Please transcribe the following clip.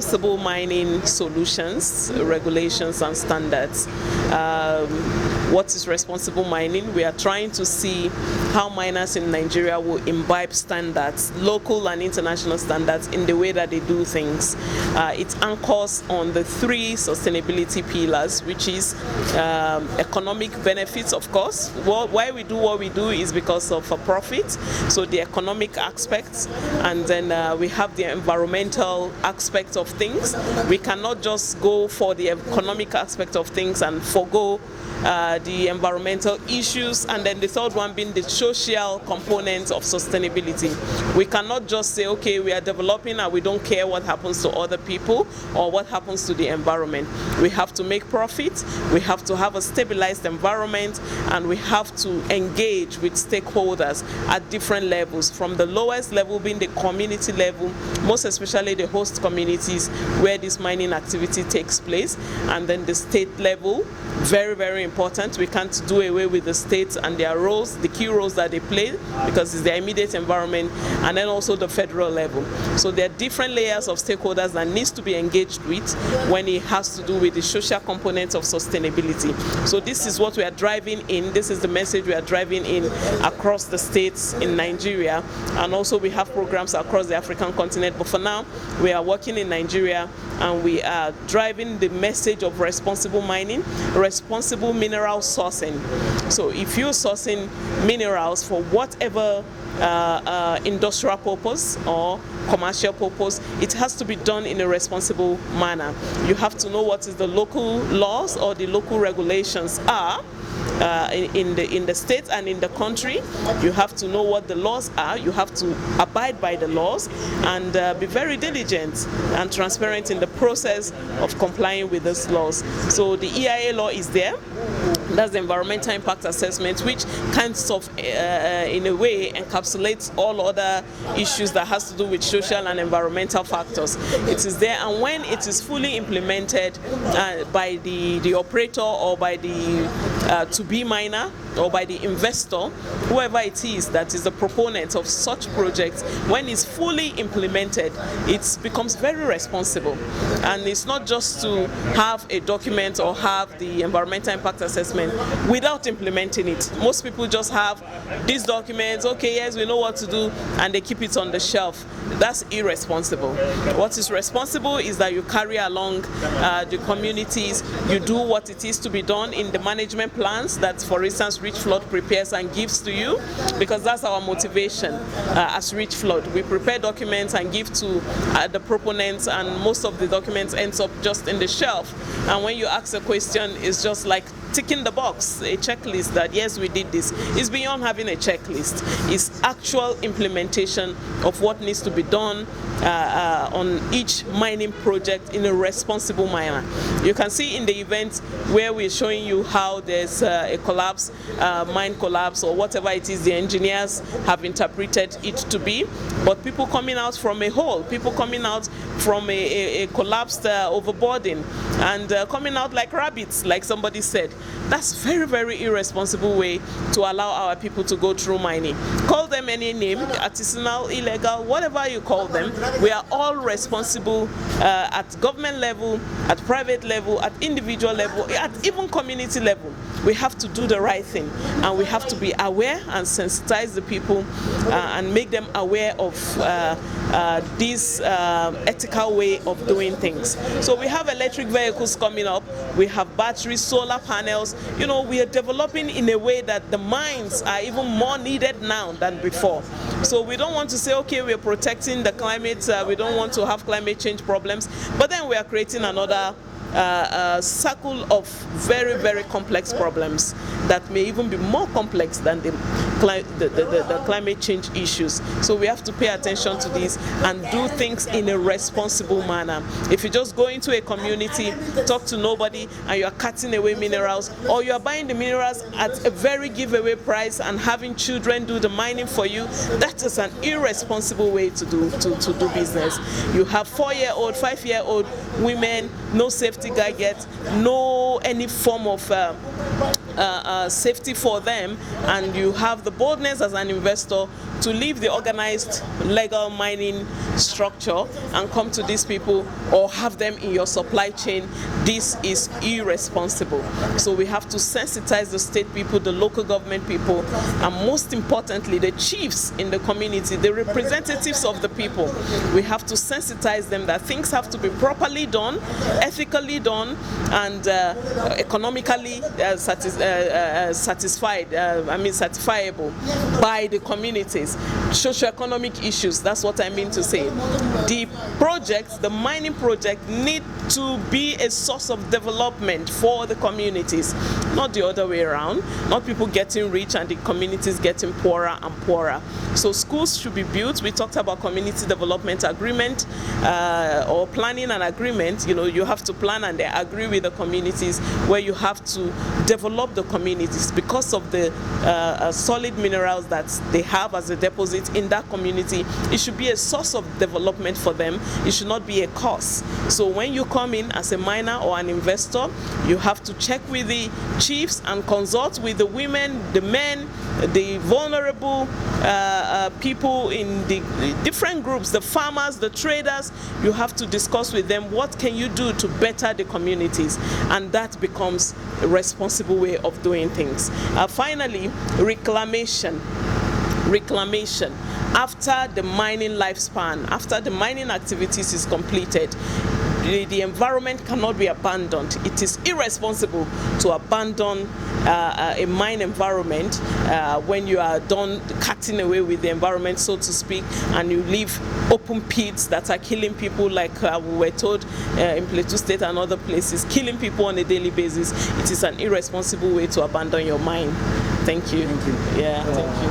Responsible mining solutions, regulations and standards. What is responsible mining? We are trying to see how miners in Nigeria will imbibe standards, local and international standards, in the way that they do things. It anchors on the 3 sustainability pillars, which is economic benefits, of course. Why we do what we do is because of a profit, so the economic aspects, and then we have the environmental aspect of things. We cannot just go for the economic aspect of things and forgo the environmental issues, and then the third one being the social component of sustainability. We cannot just say, okay, we are developing and we don't care what happens to other people or what happens to the environment. We have to make profit, we have to have a stabilized environment, and we have to engage with stakeholders at different levels, from the lowest level being the community level, most especially the host communities where this mining activity takes place, and then the state level. Very, very important. We can't do away with the states and their roles, the key roles that they play, because it's their immediate environment, and then also the federal level. So there are different layers of stakeholders that needs to be engaged with when it has to do with the social components of sustainability. So this is what we are driving in. This is the message we are driving in across the states in Nigeria, and also we have programs across the African continent. But for now, we are working in Nigeria, and we are driving the message of responsible mining, responsible mineral sourcing. So if you're sourcing minerals for whatever industrial purpose or commercial purpose, it has to be done in a responsible manner. You have to know what is the local laws or the local regulations are in the state and in the country. You have to know what the laws are. You have to abide by the laws and be very diligent and transparent in the process of complying with these laws. So the EIA law is there. That's the environmental impact assessment, which kind of in a way encapsulates all other issues that has to do with social and environmental factors. It is there, and when it is fully implemented by the operator or by the to-be miner or by the investor, whoever it is that is the proponent of such projects, when it's fully implemented, it becomes very responsible. And it's not just to have a document or have the environmental impact assessment without implementing it. Most people just have these documents, okay, yes, we know what to do, and they keep it on the shelf. That's irresponsible. What is responsible is that you carry along the communities, you do what it is to be done in the management plans that, for instance, Richflood prepares and gives to you, because that's our motivation as Richflood. We prepare documents and give to the proponents, and most of the documents ends up just in the shelf. And when you ask a question, it's just like ticking the box, a checklist that yes, we did this. It's beyond having a checklist. It's actual implementation of what needs to be done on each mining project in a responsible manner. You can see in the event where we're showing you how there's a collapse, mine collapse, or whatever it is the engineers have interpreted it to be, but people coming out from a hole, people coming out from a collapsed overboarding, and coming out like rabbits, like somebody said. That's very, very irresponsible way to allow our people to go through mining. Call them any name, artisanal, illegal, whatever you call them. We are all responsible at government level, at private level, at individual level, at even community level. We have to do the right thing, and we have to be aware and sensitize the people and make them aware of this ethical way of doing things. So we have electric vehicles coming up, we have batteries, solar panels. You know, we are developing in a way that the mines are even more needed now than before. So we don't want to say, okay, we're protecting the climate, we don't want to have climate change problems, but then we are creating another circle of very, very complex problems that may even be more complex than the climate change issues. So we have to pay attention to this and do things in a responsible manner. If you just go into a community, talk to nobody, and you are cutting away minerals, or you are buying the minerals at a very giveaway price and having children do the mining for you, that is an irresponsible way to do business. You have 4-year-old, 5-year-old women, no safety gadgets, no any form of safety for them, and you have the boldness as an investor to leave the organized legal mining structure and come to these people or have them in your supply chain, this is irresponsible. So we have to sensitize the state people, the local government people, and most importantly the chiefs in the community, the representatives of the people. We have to sensitize them that things have to be properly done, ethically done, and economically certifiable by the communities. Socioeconomic issues, that's what I mean to say. The project, the mining project, need to be a source of development for the communities, not the other way around, not people getting rich and the communities getting poorer and poorer. So schools should be built. We talked about community development agreement or planning an agreement. You know, you have to plan and they agree with the communities, where you have to develop the communities because of the solid minerals that they have as a deposit in that community. It should be a source of development for them. It should not be a cost. So when you come in as a miner or an investor, you have to check with the chiefs and consult with the women, the men, the vulnerable people in the different groups, the farmers, the traders. You have to discuss with them, what can you do to better the communities? And that becomes a responsible way of doing things. Finally, reclamation. After the mining lifespan, after the mining activities is completed, the environment cannot be abandoned. It is irresponsible to abandon a mine environment when you are done cutting away with the environment, so to speak, and you leave open pits that are killing people, like we were told in Plateau State and other places, killing people on a daily basis. It is an irresponsible way to abandon your mine. Thank you. Thank you. Yeah, thank you.